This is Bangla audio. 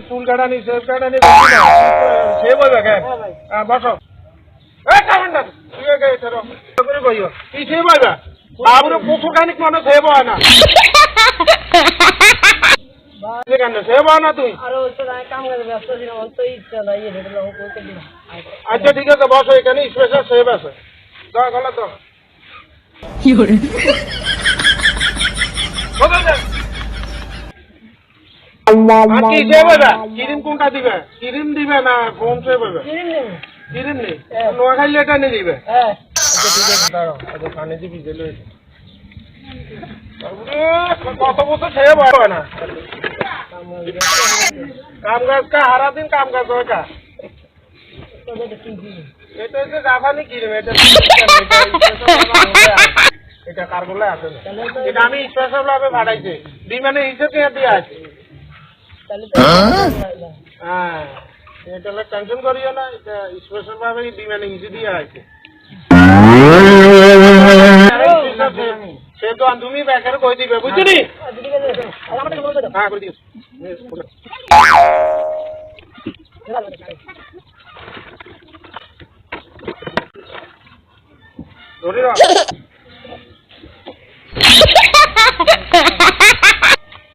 চুল কাটানি সেভ কাটানি সেভ হইবে কেন বস কি সেভ হইবা বাবুরে প্রচুর খানিক মনে সেভ হয় না সেভ হয় না তুই আচ্ছা ঠিক আছে বসো এখানে স্পেশাল সেভ আছে গলা তো কি সেভ হইবা ক্রিম কোনটা দিবে ক্রিম দিবে না ফোন সেভ হইবে ক্রিম নেই নোয়া খাইলে এটা নিয়ে দিবে ঠিক আছে দাঁড়াও পানি দিবি গেলে কত বছর সেভ হয় না কাম কাজ কা হারা দিন কাম কাজ হয় কা এটা হচ্ছে জাপানি ক্রিম এটা কারগুলো আছে এটা আমি স্পেশাল ভাবে পাঠাইছি বিমানে হিসেবে দিয়ে আছে হ্যাঁ এটা টেনশন করিও না এটা স্পেশাল ভাবে বিমানে হিসেবে দিয়ে আছে সে তো তুমি ব্যাকের কই দিবে বুঝলি হ্যাঁ করে দিও ধরে রাখ